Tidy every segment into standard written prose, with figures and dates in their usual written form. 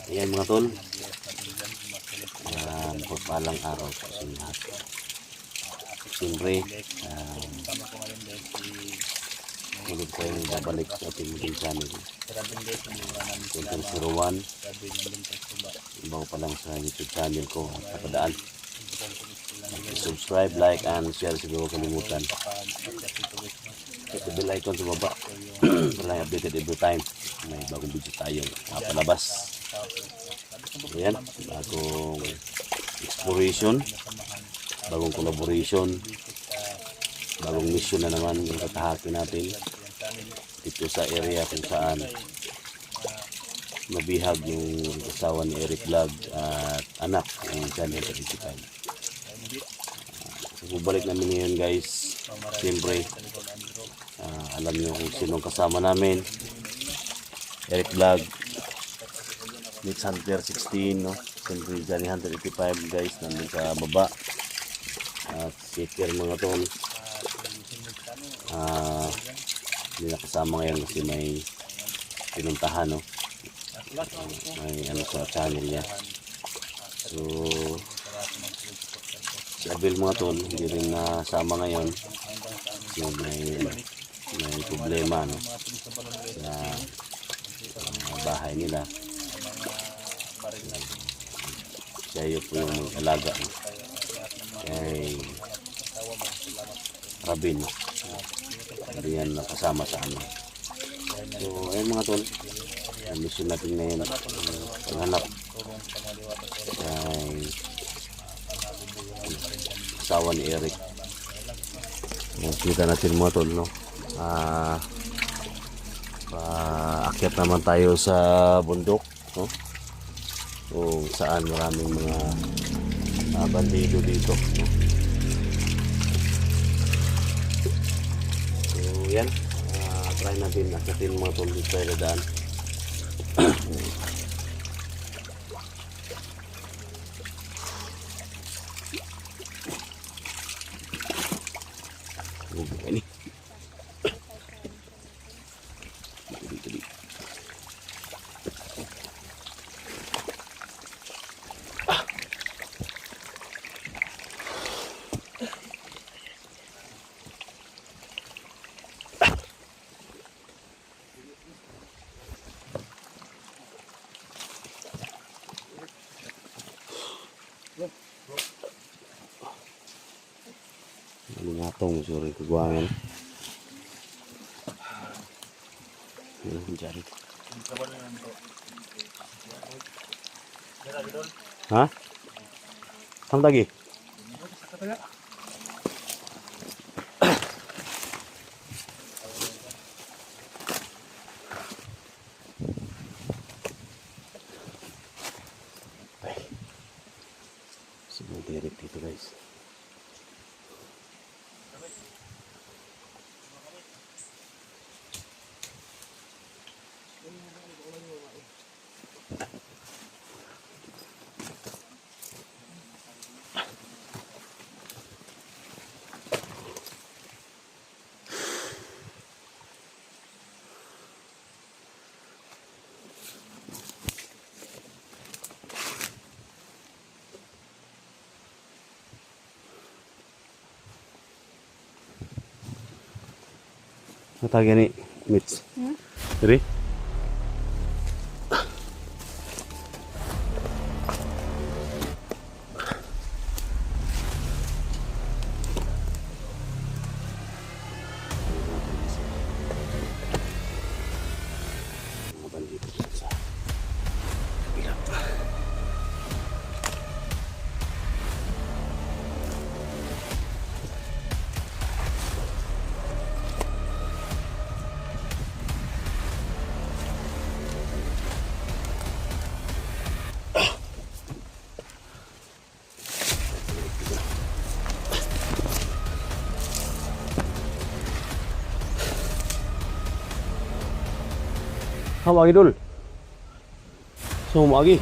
Ayan mga tol. Pagpalang araw sa inyong lahat. Siyempre, ulit tayong babalik sa ating maging channel. Content 01. Ibaw pa lang sa YouTube channel ko at napadaan. Subscribe, like, and share sa mga kalimutan. Hit the bell icon sa baba para lang updated every time may bagong video tayong palabas. Ayan, bagong exploration, bagong collaboration, bagong mission na naman yung katahakin natin dito sa area kung saan nabihag yung asawa ni Eric Vlog at anak ng channel sa digital. Bubalik namin ngayon guys. Siyempre alam nyo kung sinong kasama namin. Eric Vlog, Mitch Hunter 16, no? Siyempre Johnny Hunter 85 guys, nandun sa baba. At seeker mga tol, hindi nakasama ngayon kasi may pinuntahan, no? May ano sa channel niya. So si Abel mga tol hindi rin nasama ngayon. So may problema, no? Sa bahay nila. Siya po yung mag-alaga, no? Kay Rabin, no? Hindi yan nakasama sa ano. So ayun mga tol, ang mission natin ngayon paghanap kay asawa ni Eric. Kita natin mga tol, no? Paakyat naman tayo sa bundok, no? Kung saan maraming mga bandido dito, no? So yan, try natin akyatin mga tol dito tayo daan. Ini ngatong sore keguangan. Mencari. Hah? Sam lagi? Semua direct itu guys. Natagyan ni Mitch. Diri? Hama lagi dul. Semua lagi.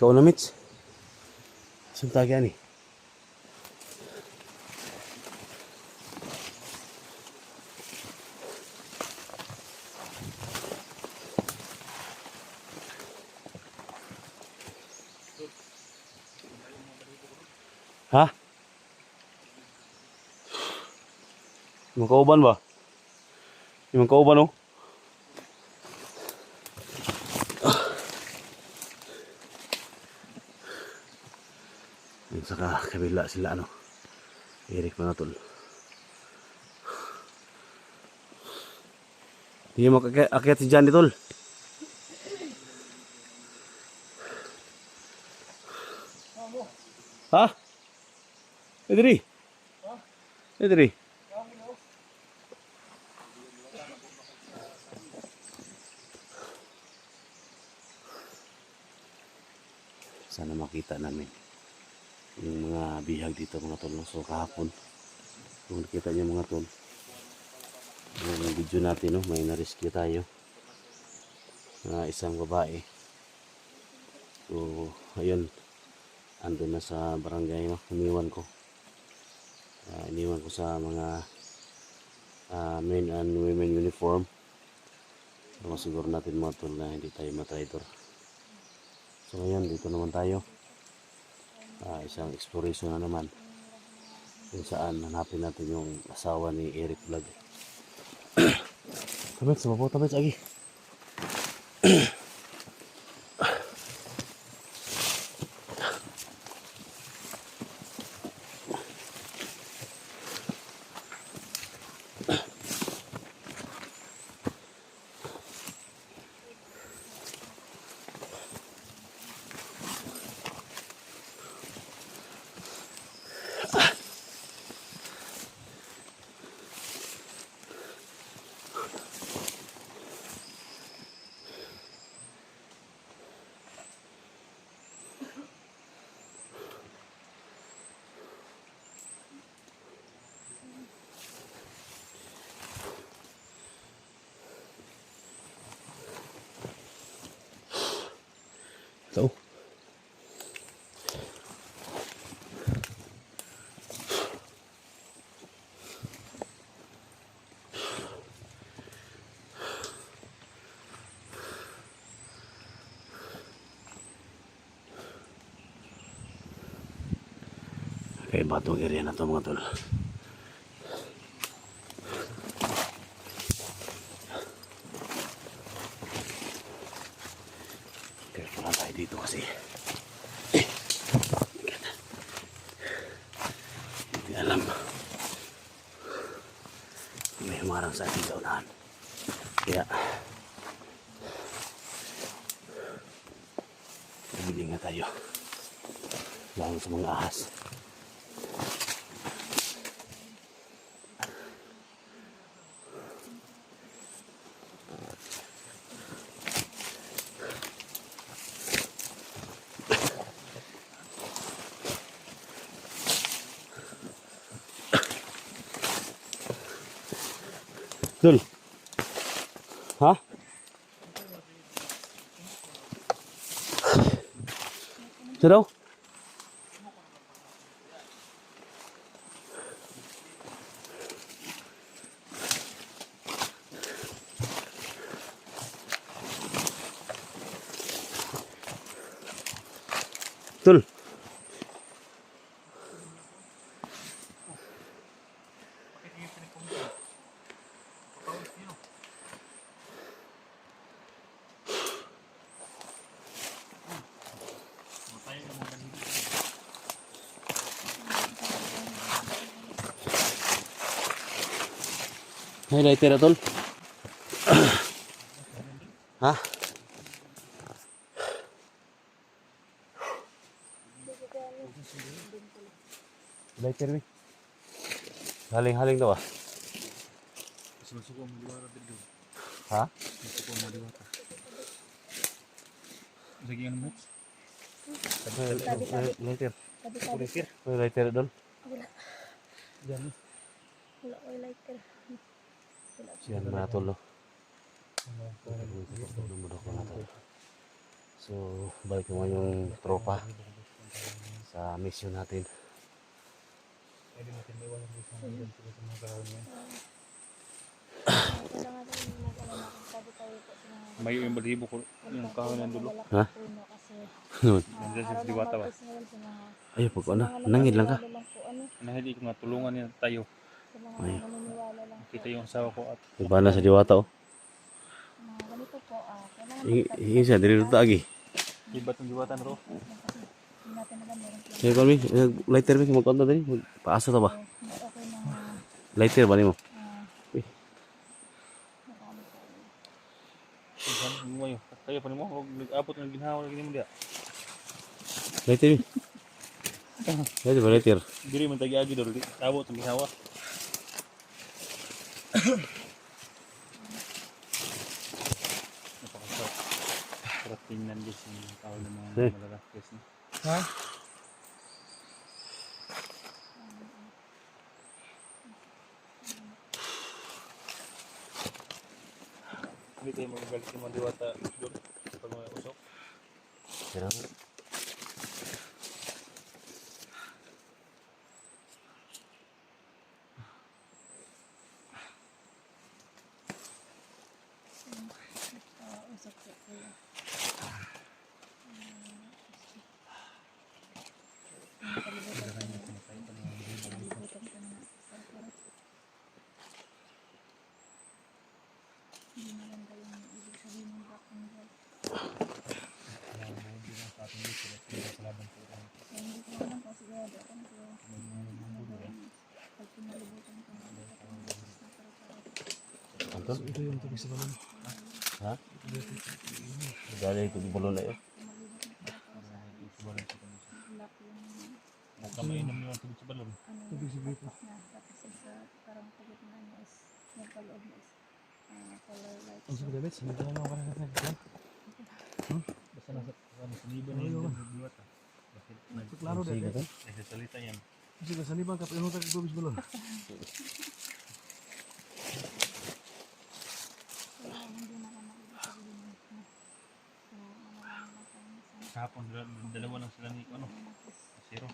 Ikaw na, Mitch. Suntag yan eh. Ha? Yung kauban ba? Yung kauban, oh. Yung saka kabila sila, ano. Eric Manatol. Hindi mo akyat si Johnny, tol. Ha? Edri? Edri? Sana makita namin yung mga bihag dito, mga tol. So kahapon, kung nakita niyo, mga tol, yung video natin, no, may na-rescue tayo na isang babae. So ayun, andun na sa barangay, no. Iniwan ko sa mga men and women uniform. So masiguro natin, mga tol, na hindi tayo matraitor. So ngayon, dito naman tayo. Isang exploration na naman kung saan hanapin natin yung asawa ni Eric Vlog. Tabit, sumabaw tabit, agi. So, kaya batong area na to, mga tol. Careful lang tayo dito kasi hindi alam, may humarang sa ating daunahan. Kaya nabili nga tayo, lalo sa mga ahas. Dul. Ha? Sino? Dul. May lighter, tol. Ha? Lighter, mi. Haling-haling daw, ah. Suko mo diwata dito. Ha? Suko mo diwata. Sige ang match. Lighter. Kulikir. May lighter, tol. Wala. Diyan. Wala ko lighter. Wala. Siyan mga tol, oh. So, balik naman yung tropa sa mission natin. Pwede natin may walang gusto na dyan sila sa mga kahoy niyan. Kailangan natin mag-alala kung pwede tayo po sa mga May yung balibo ko yung kahoy ng dulo. Ha? puno kasi Nandiyan sa araw ng diwata ba? Martes ngayon sa mga Ay, pag ano, mga nangid lang ka. naniniwala lang po, ano, Nahili ko nga tulungan niya tayo. sa mga Ay. naniniwala lang po. Kita yung asawa ko at Iba na sa diwata oh. Mga ganito po, kailangan Hingin siya, dili rito agi. iba't yung diwata na ro. kasi hindi natin alam meron po. Sige, kami, lighter mi, magkonto dali. Paasa to ba? Mas okay na Lighter ba nimo? Uy, nakaano po. Saan mo yun? Kaya pa mo, huwag nag-abot ng ginhawa lagi mo diya. lighter mi. Lighter ba, lighter? Diri man tagi-agi dolo, abot ng ginhawa. Napakasarap. Sarap tingnan guys yung kahoy ng mga Eh. malalakis. Ha? Hindi tayo magagalit yung mga diwata doon pag mga usok. Pero, Usap po kuya. Kalibutan ko na. Hindi maganda yung ibig sabihin ng black and white. Hindi lang sa ating dito, sila sa laban po. So, hindi ko naman po sigurado ako na kung ano ba yun. Pag pinalibutan ko na ito kung na para-para. Anton? Ito yung tubig sa balon. Ha? Dali ito di balon na yun. Black yung Huwag ka mainom yung tubig sa balon. tubig sa gripo na. Tapos yung sa parang tubig na ano is yung paloob na is color light. Ang sabi David, sinito na naman ka na. Basta nasa liban na yun. Diwata. Bakit Klaro Sige, deh. Anton? nagsasalita yan? Kasi kasaliban ka pero tak gubis belum. So, hindi na ka makikita sabihin mo. So, malaman lang tayo sa Kahapon, dalawa lang sila ni ano, zero.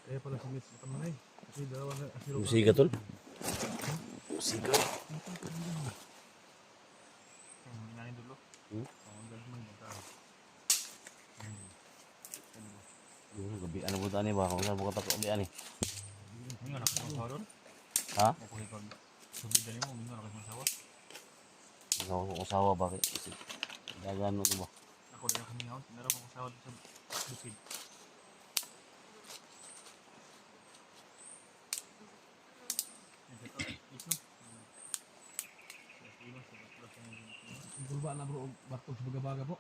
Kaya pala si Mitch ito manay. Kasi dalawa na asiro. Musiga tol? Musiga. Nain dulu. Ang galing mo yung tao. Gabi, ano po tani ba? Kung saan mo katak ulian eh. Mingo na kasi masawa doon. Ha? Ako pag subidan mo, mingo na kasi masawa. Ikaw kung usawa bakit? Kasi, dagan mo ito ba? Ako din ako mingaw, meron akong masawa doon sa bukid. Gulba na bro bartog sa bagabaga po.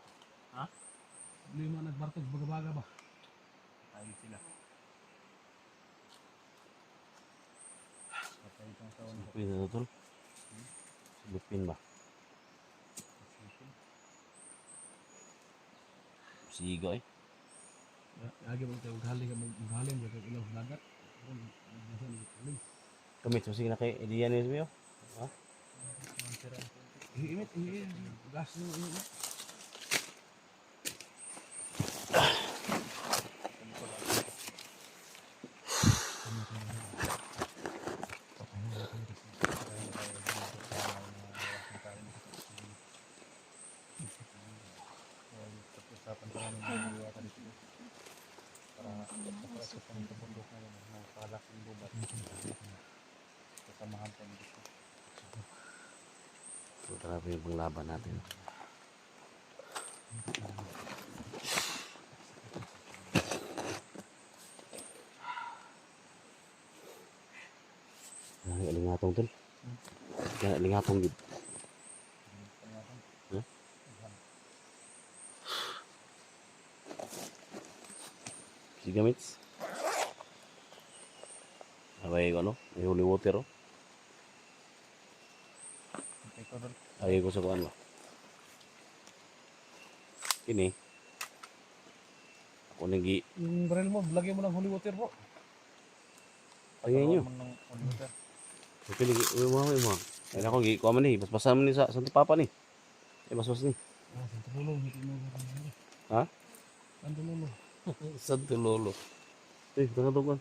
Ha? Lima nagbartog sa bagabaga ba? Tayo sila. Patay itong sawa na Lupin na tol? Lupin ba? Musiga eh. Agi mo tayo galing ka magaling ka ilaw sa dagat. Kamit, musiga na kay Edian ni Ismail? Ha? Iimit gas no ini. Pag-usapan pa namin ng diwata dito. Para sa pangtubundok na yun, makakalaking bubat. Kasamahan pa dito. So, tara po yung panglaban natin. Ang alingatong tol. Yan, alingatong gid. Ha? Sige, mates. Abay ko ano, may holy water oh. Ikaw doon. Ay ko sa kuan ba. Kini. Ako nagi Yung baril mo, lagyan mo ng holy water bro. ayun nyo. Tawagan mo ng oliver. Pili uy mo. Ay ako gi ko man ni, basbasan man ni sa Santo Papa ni. Mas ni. Ah, Santo Lolo, hindi mo. Ha? Santo Lolo. Santo Lolo. Tengah tu kan.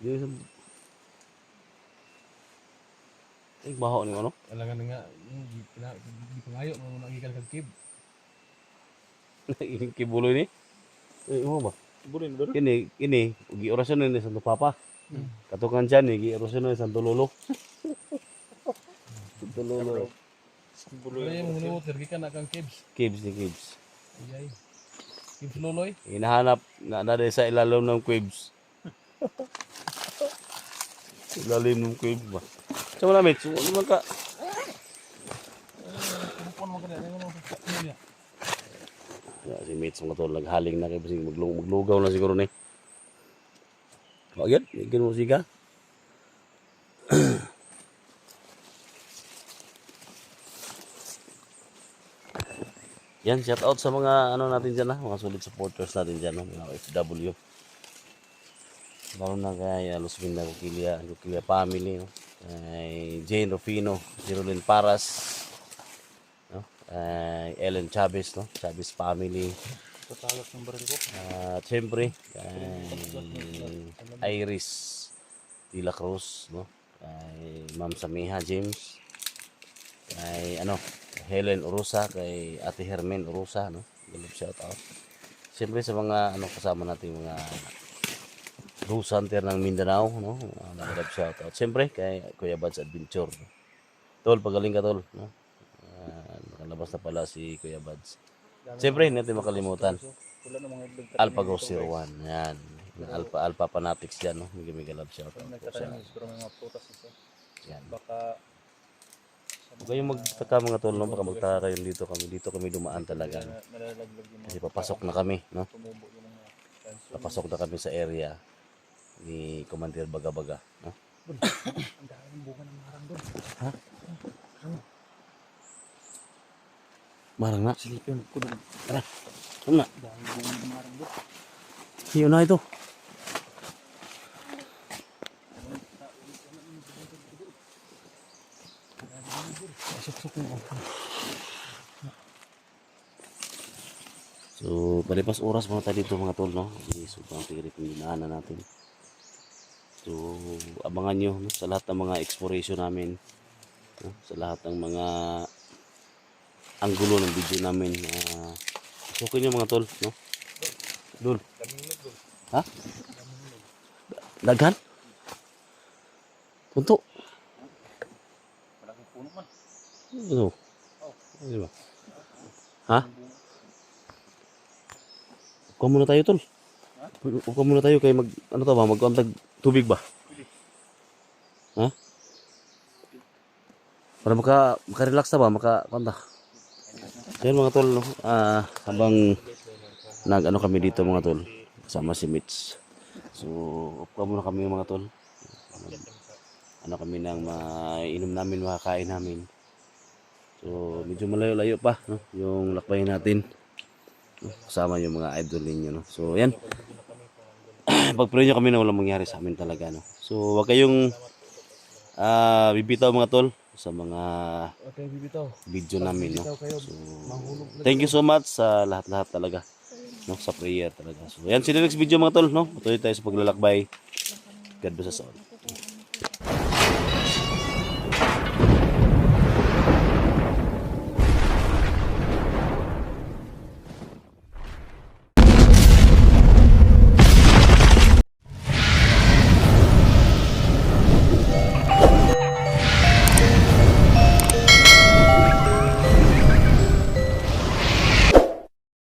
Dia baho ni ano? Alangan nga, di pangayo, mangikan kag kib. Ini kibulo ini. Mo ba? Bulin doon. Ini ugi orasyon ni Santo Papa. Katukan dyan, ugi orasyon ni Santo Lolo. Santo Lolo. Bulin. Kaya mo nuot, tergi ka na kang kibs. Kibs ni Kibs. Iyay. Kibs Loloy. Hinahanap na sa ilalim ng Kibs. Ilalim ng Kibs ba? Sa mga namit, naman ka. Kupon mo ka na, ano mo niya. Si Mitch mga tol, naghaling na kayo. Maglugaw na siguro ni. Bakit? Ikin mo siga. Yan, shout out sa mga ano natin dyan mga solid supporters natin dyan, mga OFW. Lalo na kay Luzmin na Kukilya family, no? Kay Jane Rufino, Jerolyn Paras, no? Kay Ellen Chavez, no? Chavez family. Tatalak ng baril ko. At syempre, kay Iris De La Cruz, no? Kay Ma'am Samiha James, kay Helen Urusa, kay Ate Hermen Urusa, no? Shout out. Siyempre sa mga kasama natin mga Rose Hunter ng Mindanao, no? Shout out. Siyempre kay Kuya Bads Adventure. No? Tol, pagaling ka tol, no? Nakalabas na pala si Kuya Bads. Siyempre, hindi natin makalimutan. Wala na mga itlog. Alpha Ghost 01. Yan. Alpha Fanatics dyan, no? Mega love shout out. Nagkatanim siguro may mga prutas isa. Yan. Baka Huwag kayong magtaka mga tol, no? Baka magtaka kayo dito kami dumaan talaga. No? nalalaglag yung Kasi papasok na kami, no? tumubo yung mga cancer. Papasok na kami sa area ni Commander Bagabaga, no? Ang daming bunga ng marang doon. Marang na. Silipin ko doon. Tara. Ano na? Ang daming bunga ng marang doon. Hiyo na ito. Suksok mo. So, palipas oras muna tayo dito mga tol, no? Kasi sobrang tirik yung dinaanan natin. So, abangan nyo, no? Sa lahat ng mga exploration namin, no? Sa lahat ng mga anggulo ng video namin. Pasukin nyo mga tol, no? Dul. Ha? Daghan? Punto. Malaking puno man. Ano? Ano ba? Ha? Upo muna tayo tol. Upo muna tayo kay magkontag tubig ba? Ha? Para maka-relax na ba? Maka-konta. So yun mga tol, no? Habang kami dito mga tol, kasama si Mitch. So, upo muna kami mga tol. Kami ng mainom namin, makakain namin. So, medyo malayo-layo pa, no? Yung lakbayin natin. Kasama yung mga idol ninyo, no? So, yan. Pag-pray nyo kami na walang mangyari sa amin talaga, no? So, wag kayong bibitaw mga tol sa mga Okay, bibitaw. video namin, no? Bibitaw kayo. So, Mahulog na. thank you so much sa lahat-lahat talaga, no? Sa prayer talaga. So, yan, see you next video mga tol, no? Patuloy tayo sa paglalakbay. God bless us all.